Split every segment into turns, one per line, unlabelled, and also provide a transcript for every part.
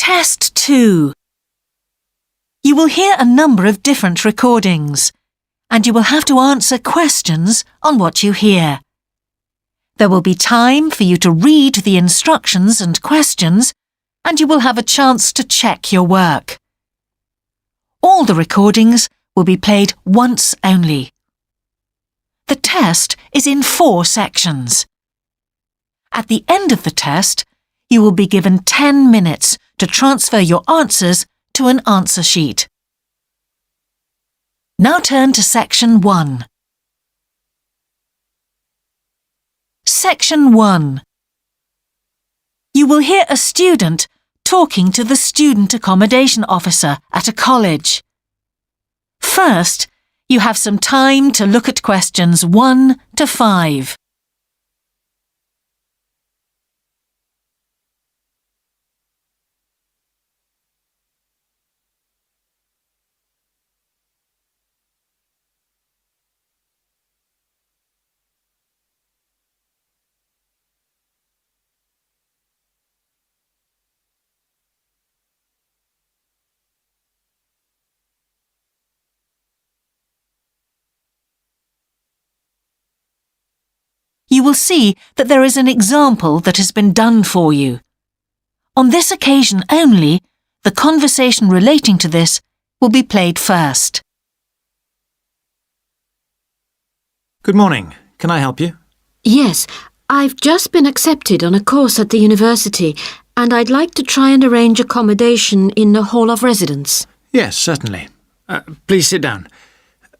Test 2. You will hear a number of different recordings, and you will have to answer questions on what you hear. There will be time for you to read the instructions and questions, and you will have a chance to check your work. All the recordings will be played once only. The test is in 4 sections. At the end of the test, you will be given 10 minutes to transfer your answers to an answer sheet. Now turn to Section 1. Section 1. You will hear a student talking to the student accommodation officer at a college. First, you have some time to look at questions 1 to 5. You will see that there is an example that has been done for you. On this occasion only, the conversation relating to this will be played first.
Good morning. Can I help you?
Yes, I've just been accepted on a course at the university and I'd like to try and arrange accommodation in a hall of residence.
Yes, certainly. Please sit down.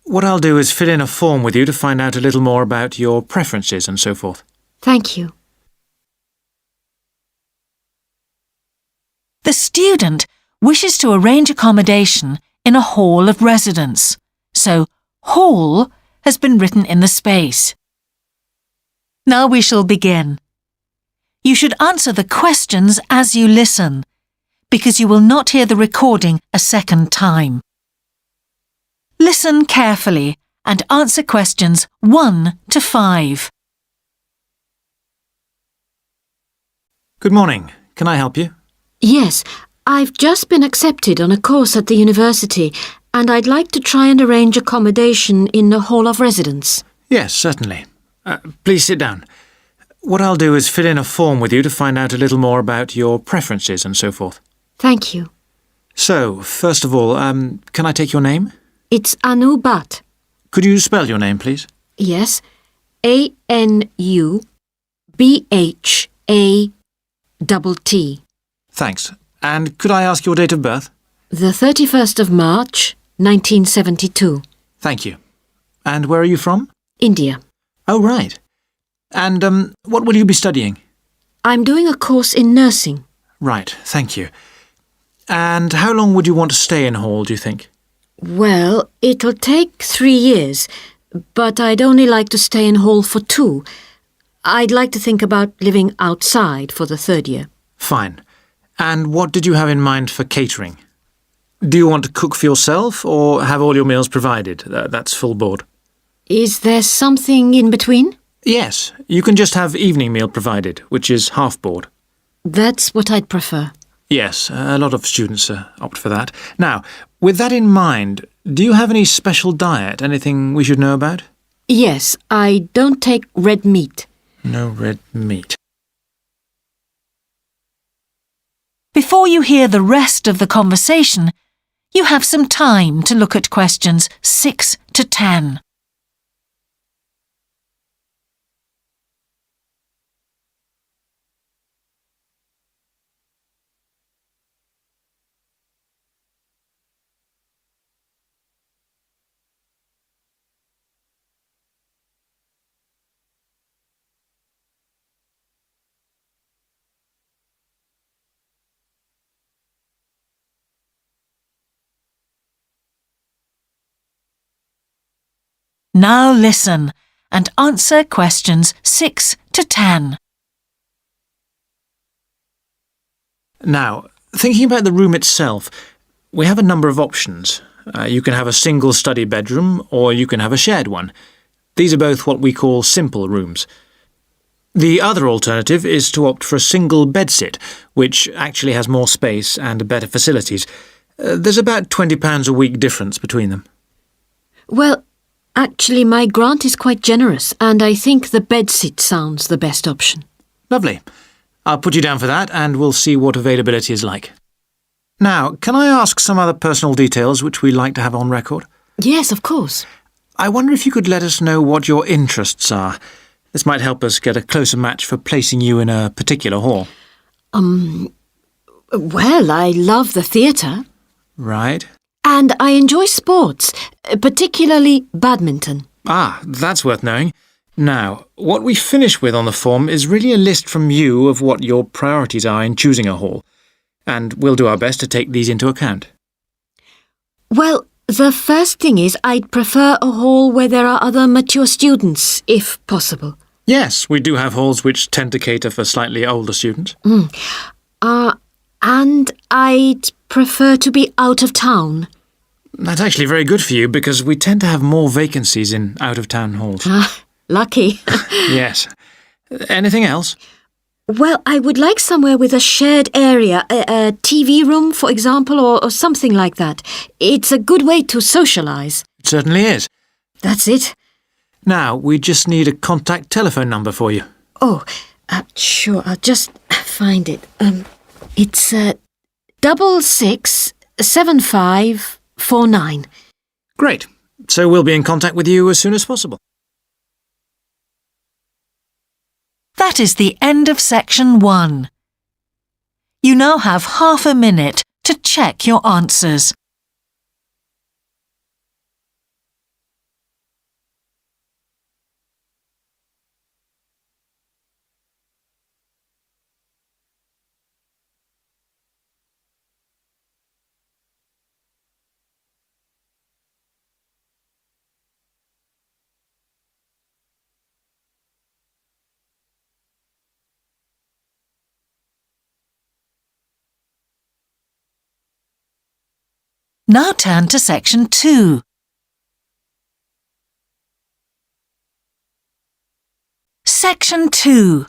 What I'll do is fill in a form with you to find out a little more about your preferences and so forth.
Thank you.
The student wishes to arrange accommodation in a hall of residence, so hall has been written in the space. Now we shall begin. You should answer the questions as you listen, because you will not hear the recording a second time. Listen carefully and answer questions 1 to 5.
Good morning. Can I help you?
Yes, I've just been accepted on a course at the university and I'd like to try and arrange accommodation in a hall of residence.
Yes, certainly. Please sit down. What I'll do is fill in a form with you to find out a little more about your preferences and so forth.
Thank you.
So, first of all, can I take your name?
It's Anu Bhatt.
Could you spell your name, please?
Yes, ANUBHATT.
Thanks. And could I ask your date of birth?
The 31st of March, 1972.
Thank you. And where are you from?
India.
Oh, right. And what will you be studying?
I'm doing a course in nursing.
Right, thank you. And how long would you want to stay in hall, do you think?
Well, it'll take 3 years, but I'd only like to stay in hall for 2. I'd like to think about living outside for the 3rd year.
Fine. And what did you have in mind for catering? Do you want to cook for yourself or have all your meals provided? That's full board.
Is there something in between?
Yes, you can just have evening meal provided, which is half board.
That's what I'd prefer.
Yes, a lot of students opt for that. Now, with that in mind, do you have any special diet, anything we should know about?
Yes, I don't take red meat.
No red meat.
Before you hear the rest of the conversation, you have some time to look at questions 6 to 10. Now listen and answer questions 6 to 10.
Now, thinking about the room itself, we have a number of options. You can have a single study bedroom or you can have a shared one. These are both what we call simple rooms. The other alternative is to opt for a single bedsit, which actually has more space and better facilities. There's about £20 a week difference between them.
Well, actually my grant is quite generous and I think the bedsit sounds the best option.
Lovely. I'll put you down for that and we'll see what availability is like. Now, can I ask some other personal details which we like to have on record?
Yes, of course.
I wonder if you could let us know what your interests are. This might help us get a closer match for placing you in a particular hall.
Well, I love the theatre.
Right.
And I enjoy sports, particularly badminton.
Ah, that's worth knowing. Now, what we finish with on the form is really a list from you of what your priorities are in choosing a hall, and we'll do our best to take these into account.
Well, the first thing is I'd prefer a hall where there are other mature students, if possible.
Yes, we do have halls which tend to cater for slightly older students.
And I'd prefer to be out of town.
That's actually very good for you because we tend to have more vacancies in out-of-town halls.
Lucky.
Yes. Anything else?
Well, I would like somewhere with a shared area, a TV room, for example, or something like that. It's a good way to socialise.
It certainly is.
That's it.
Now, we just need a contact telephone number for you.
Oh, sure, I'll just find it. It's 667549.
Great. So we'll be in contact with you as soon as possible.
That is the end of section 1. You now have half a minute to check your answers. Now turn to section 2. Section 2.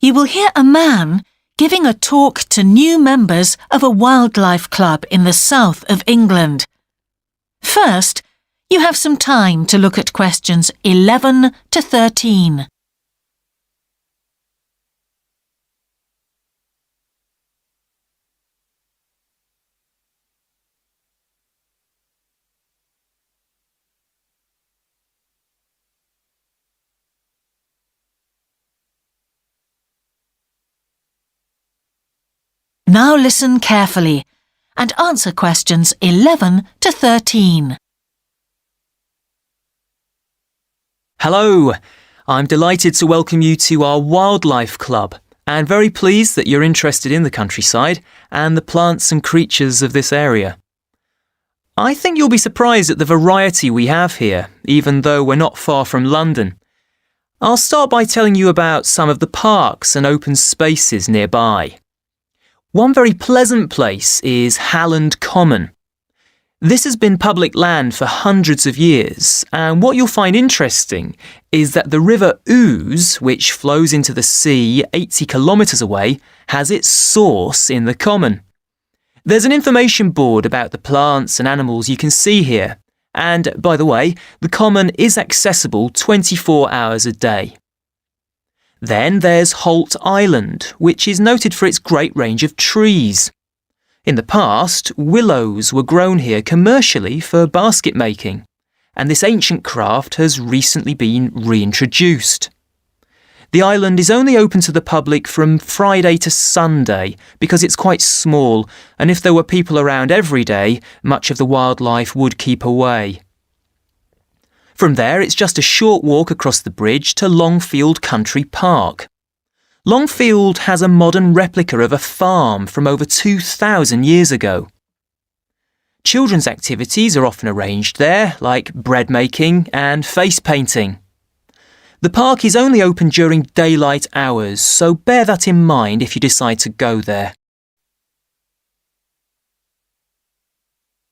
You will hear a man giving a talk to new members of a wildlife club in the south of England. First, you have some time to look at questions 11 to 13. Now listen carefully and answer questions 11 to 13.
Hello, I'm delighted to welcome you to our wildlife club and very pleased that you're interested in the countryside and the plants and creatures of this area. I think you'll be surprised at the variety we have here, even though we're not far from London. I'll start by telling you about some of the parks and open spaces nearby. One very pleasant place is Halland Common. This has been public land for hundreds of years, and what you'll find interesting is that the River Ouse, which flows into the sea 80 kilometres away, has its source in the common. There's an information board about the plants and animals you can see here, and, by the way, the common is accessible 24 hours a day. Then there's Holt Island, which is noted for its great range of trees. In the past, willows were grown here commercially for basket making, and this ancient craft has recently been reintroduced. The island is only open to the public from Friday to Sunday because it's quite small, and if there were people around every day, much of the wildlife would keep away. From there, it's just a short walk across the bridge to Longfield Country Park. Longfield has a modern replica of a farm from over 2,000 years ago. Children's activities are often arranged there, like bread making and face painting. The park is only open during daylight hours, so bear that in mind if you decide to go there.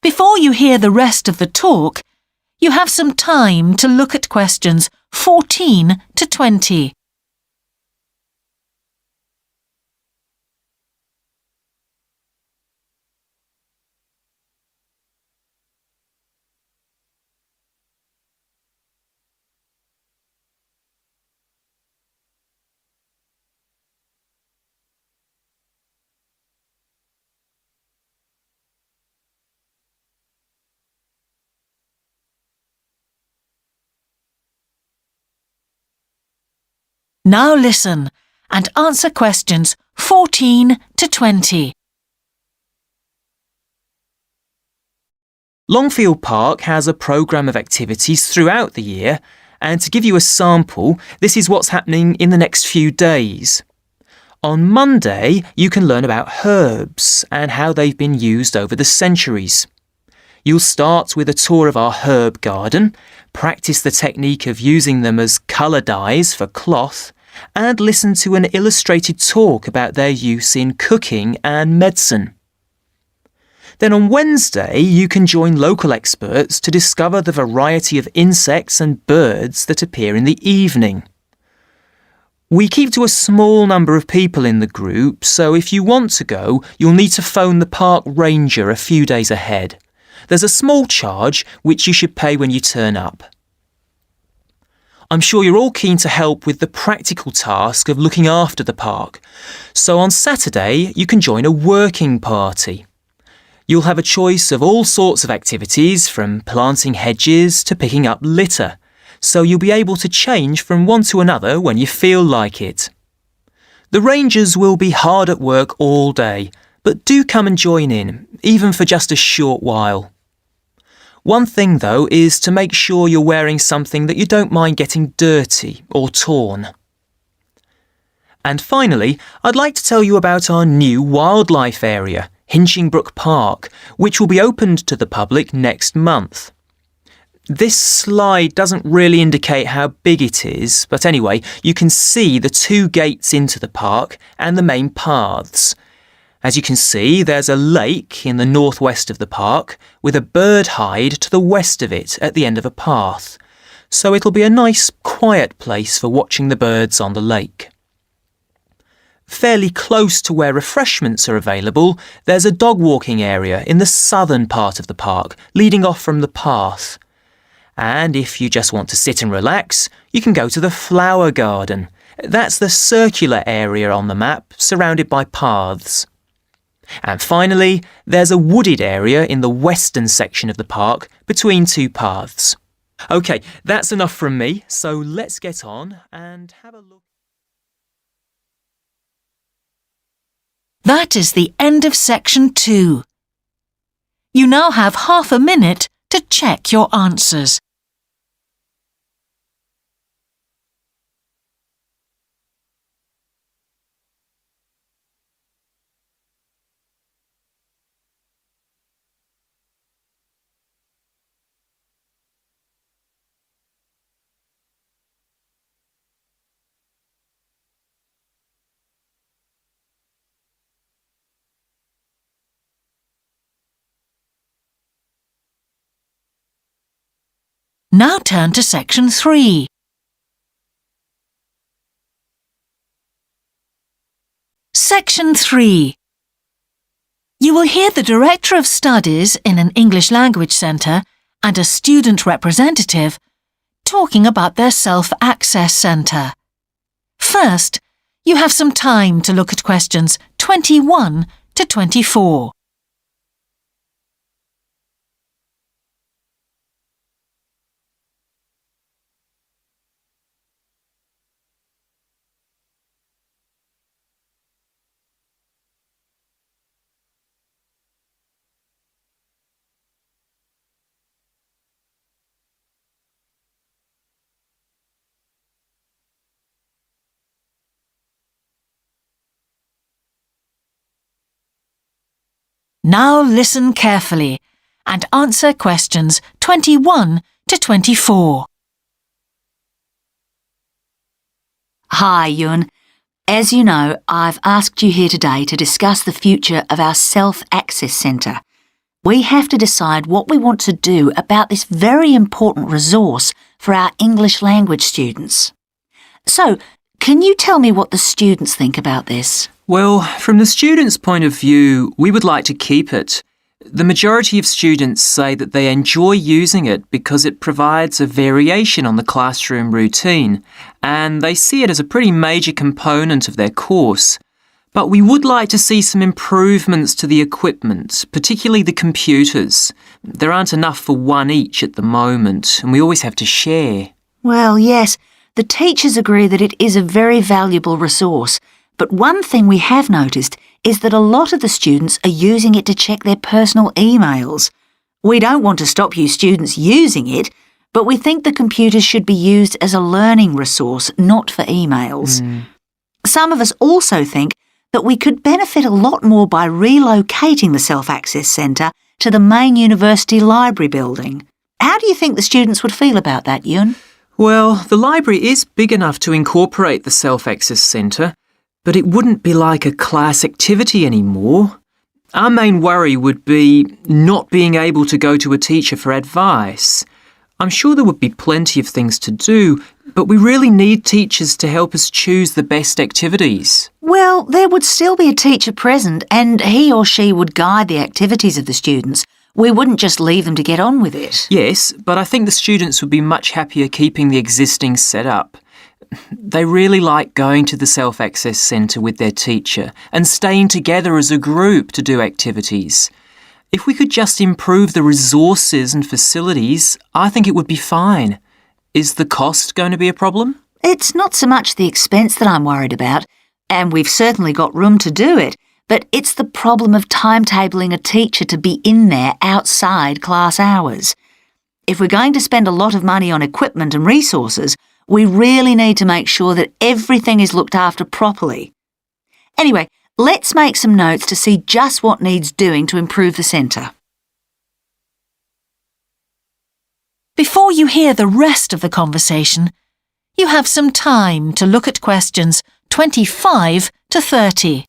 Before you hear the rest of the talk, you have some time to look at questions 14 to 20. Now listen and answer questions 14 to 20.
Longfield Park has a programme of activities throughout the year, and to give you a sample, this is what's happening in the next few days. On Monday, you can learn about herbs and how they've been used over the centuries. You'll start with a tour of our herb garden, practice the technique of using them as colour dyes for cloth, and listen to an illustrated talk about their use in cooking and medicine. Then on Wednesday, you can join local experts to discover the variety of insects and birds that appear in the evening. We keep to a small number of people in the group, so if you want to go, you'll need to phone the park ranger a few days ahead. There's a small charge which you should pay when you turn up. I'm sure you're all keen to help with the practical task of looking after the park, so on Saturday you can join a working party. You'll have a choice of all sorts of activities, from planting hedges to picking up litter, so you'll be able to change from one to another when you feel like it. The rangers will be hard at work all day, but do come and join in, even for just a short while. One thing, though, is to make sure you're wearing something that you don't mind getting dirty or torn. And finally, I'd like to tell you about our new wildlife area, Hinchingbrook Park, which will be opened to the public next month. This slide doesn't really indicate how big it is, but anyway, you can see the 2 gates into the park and the main paths. As you can see, there's a lake in the northwest of the park with a bird hide to the west of it at the end of a path, so it'll be a nice, quiet place for watching the birds on the lake. Fairly close to where refreshments are available, there's a dog walking area in the southern part of the park, leading off from the path. And if you just want to sit and relax, you can go to the flower garden. That's the circular area on the map, surrounded by paths. And finally, there's a wooded area in the western section of the park, between 2 paths. OK, that's enough from me, so let's get on and have a look.
That is the end of section 2. You now have half a minute to check your answers. Now turn to section 3. Section 3. You will hear the Director of Studies in an English Language Centre and a student representative talking about their self-access centre. First, you have some time to look at questions 21 to 24. Now listen carefully and answer questions 21 to 24.
Hi, Yun. As you know, I've asked you here today to discuss the future of our self-access centre. We have to decide what we want to do about this very important resource for our English language students. So, can you tell me what the students think about this?
Well, from the students' point of view, we would like to keep it. The majority of students say that they enjoy using it because it provides a variation on the classroom routine, and they see it as a pretty major component of their course. But we would like to see some improvements to the equipment, particularly the computers. There aren't enough for one each at the moment, and we always have to share.
Well, yes, The teachers agree that it is a very valuable resource, but one thing we have noticed is that a lot of the students are using it to check their personal emails. We don't want to stop you students using it, but we think the computers should be used as a learning resource, not for emails. Some of us also think that we could benefit a lot more by relocating the Self-Access Centre to the main university library building. How do you think the students would feel about that, Yun?
Well, the library is big enough to incorporate the Self-Access Centre, but it wouldn't be like a class activity anymore. Our main worry would be not being able to go to a teacher for advice. I'm sure there would be plenty of things to do, but we really need teachers to help us choose the best activities.
Well, there would still be a teacher present and he or she would guide the activities of the students. We wouldn't just leave them to get on with it.
Yes, but I think the students would be much happier keeping the existing setup. They really like going to the Self-Access Centre with their teacher and staying together as a group to do activities. If we could just improve the resources and facilities, I think it would be fine. Is the cost going to be a problem?
It's not so much the expense that I'm worried about, and we've certainly got room to do it, but it's the problem of timetabling a teacher to be in there outside class hours. If we're going to spend a lot of money on equipment and resources, we really need to make sure that everything is looked after properly. Anyway, let's make some notes to see just what needs doing to improve the centre.
Before you hear the rest of the conversation, you have some time to look at questions 25 to 30.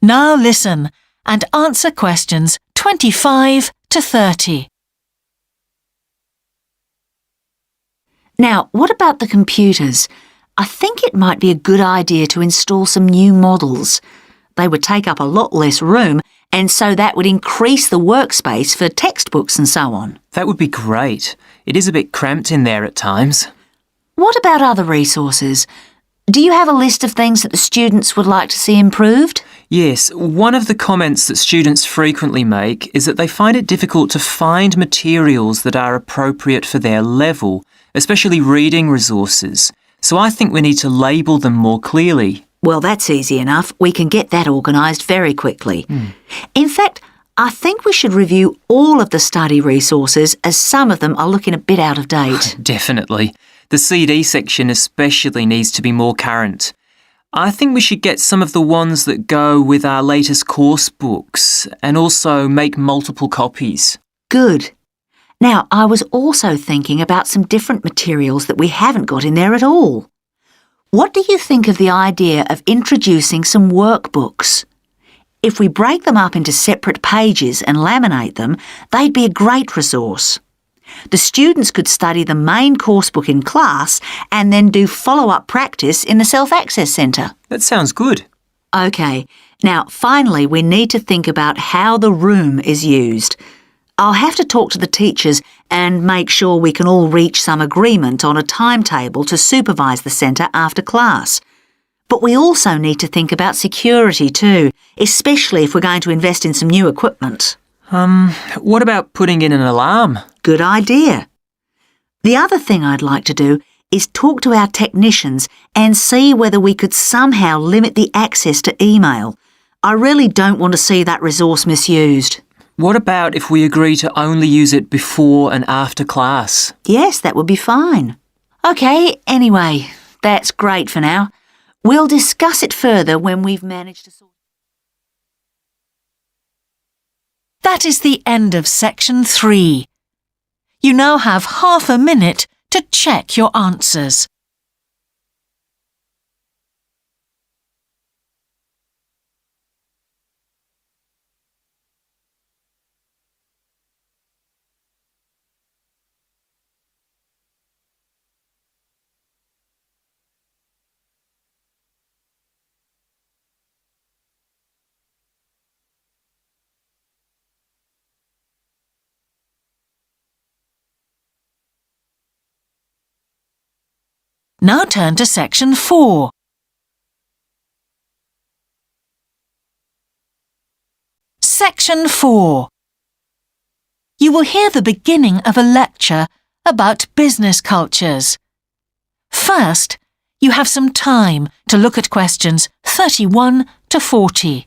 Now listen and answer questions 25 to 30.
Now, what about the computers? I think it might be a good idea to install some new models. They would take up a lot less room, and so that would increase the workspace for textbooks and so on.
That would be great. It is a bit cramped in there at times.
What about other resources? Do you have a list of things that the students would like to see improved?
Yes, one of the comments that students frequently make is that they find it difficult to find materials that are appropriate for their level, especially reading resources. So I think we need to label them more clearly.
Well, that's easy enough. We can get that organised very quickly. In fact, I think we should review all of the study resources as some of them are looking a bit out of date.
Definitely. The CD section especially needs to be more current. I think we should get some of the ones that go with our latest course books and also make multiple copies.
Good. Now, I was also thinking about some different materials that we haven't got in there at all. What do you think of the idea of introducing some workbooks? If we break them up into separate pages and laminate them, they'd be a great resource. The students could study the main course book in class and then do follow-up practice in the Self-Access Centre.
That sounds good.
OK, now finally we need to think about how the room is used. I'll have to talk to the teachers and make sure we can all reach some agreement on a timetable to supervise the centre after class. But we also need to think about security too, especially if we're going to invest in some new equipment.
What about putting in an alarm?
Good idea. The other thing I'd like to do is talk to our technicians and see whether we could somehow limit the access to email. I really don't want to see that resource misused.
What about if we agree to only use it before and after class?
Yes, that would be fine. OK, anyway, that's great for now. We'll discuss it further when we've managed to sort.
That is the end of section 3. You now have half a minute to check your answers. Now turn to section 4. Section 4. You will hear the beginning of a lecture about business cultures. First, you have some time to look at questions 31 to 40.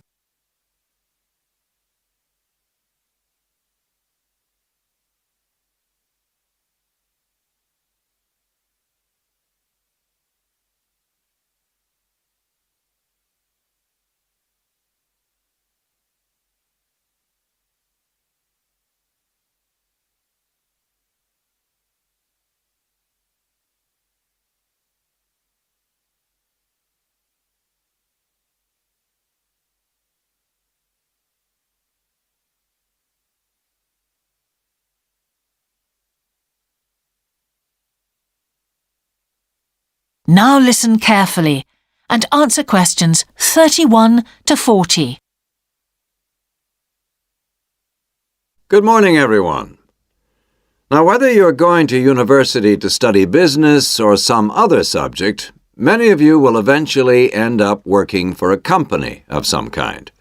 Now listen carefully and answer questions 31 to 40.
Good morning, everyone. Now, whether you're going to university to study business or some other subject, many of you will eventually end up working for a company of some kind.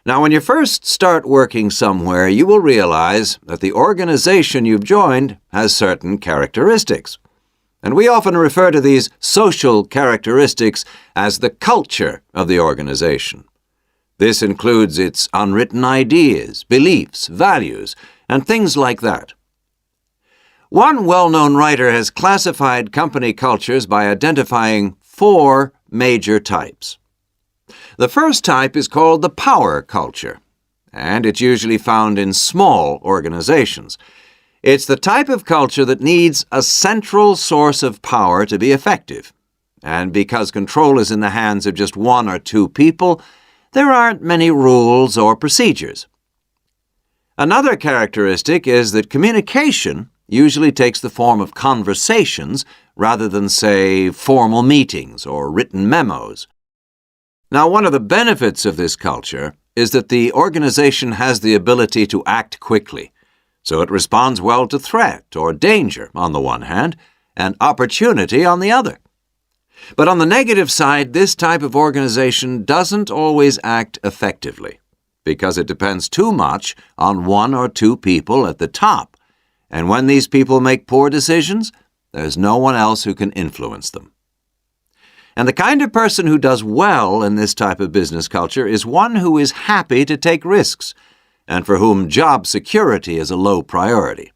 Now, when you first start working somewhere, you will realize that the organization you've joined has certain characteristics. And we often refer to these social characteristics as the culture of the organization. This includes its unwritten ideas, beliefs, values, and things like that. One well-known writer has classified company cultures by identifying 4 major types. The first type is called the power culture, and it's usually found in small organizations. It's the type of culture that needs a central source of power to be effective. And because control is in the hands of just 1 or 2 people, there aren't many rules or procedures. Another characteristic is that communication usually takes the form of conversations rather than, say, formal meetings or written memos. Now, one of the benefits of this culture is that the organization has the ability to act quickly. So it responds well to threat or danger on the one hand, and opportunity on the other. But on the negative side, this type of organization doesn't always act effectively, because it depends too much on 1 or 2 people at the top. And when these people make poor decisions, there's no one else who can influence them. And the kind of person who does well in this type of business culture is one who is happy to take risks, and for whom job security is a low priority.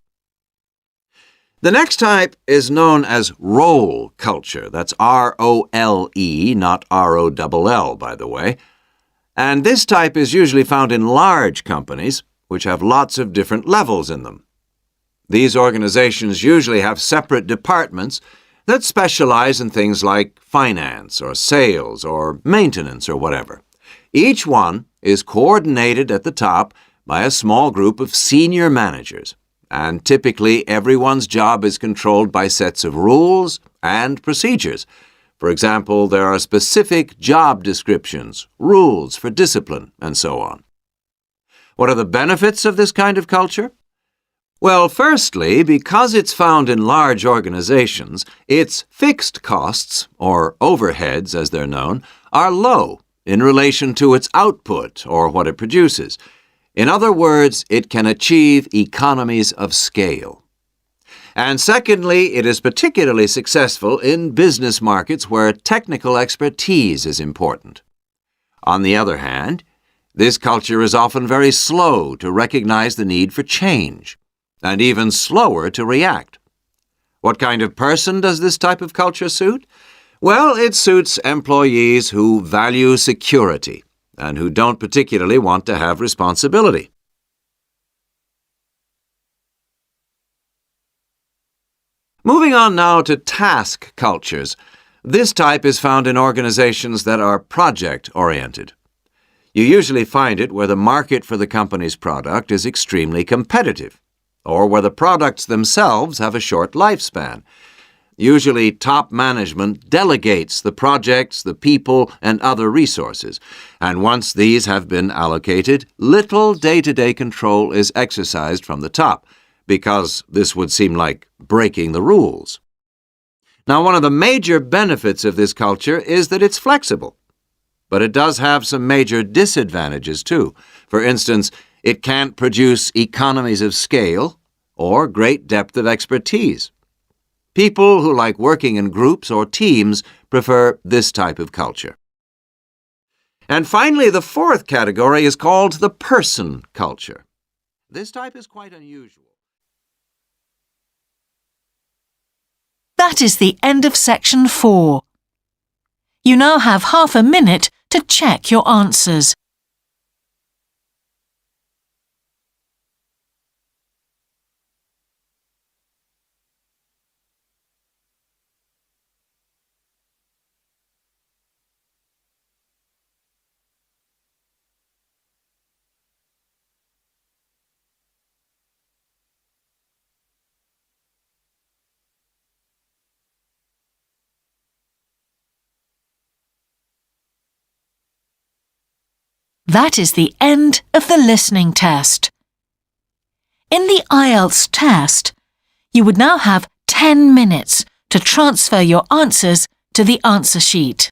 The next type is known as role culture. That's R-O-L-E, not R-O-L-L, by the way. And this type is usually found in large companies, which have lots of different levels in them. These organizations usually have separate departments that specialize in things like finance or sales or maintenance or whatever. Each one is coordinated at the top by a small group of senior managers, and typically everyone's job is controlled by sets of rules and procedures. For example, there are specific job descriptions, rules for discipline, and so on. What are the benefits of this kind of culture? Well, firstly, because it's found in large organizations, its fixed costs, or overheads as they're known, are low in relation to its output or what it produces. In other words, it can achieve economies of scale. And secondly, it is particularly successful in business markets where technical expertise is important. On the other hand, this culture is often very slow to recognize the need for change, and even slower to react. What kind of person does this type of culture suit? Well, it suits employees who value security and who don't particularly want to have responsibility. Moving on now to task cultures. This type is found in organizations that are project-oriented. You usually find it where the market for the company's product is extremely competitive, or where the products themselves have a short lifespan. Usually, top management delegates the projects, the people, and other resources, and once these have been allocated, little day-to-day control is exercised from the top, because this would seem like breaking the rules. Now, one of the major benefits of this culture is that it's flexible. But it does have some major disadvantages, too. For instance, it can't produce economies of scale or great depth of expertise. People who like working in groups or teams prefer this type of culture. And finally, the fourth category is called the person culture. This type is quite unusual.
That is the end of section 4. You now have half a minute to check your answers. That is the end of the listening test. In the IELTS test, you would now have 10 minutes to transfer your answers to the answer sheet.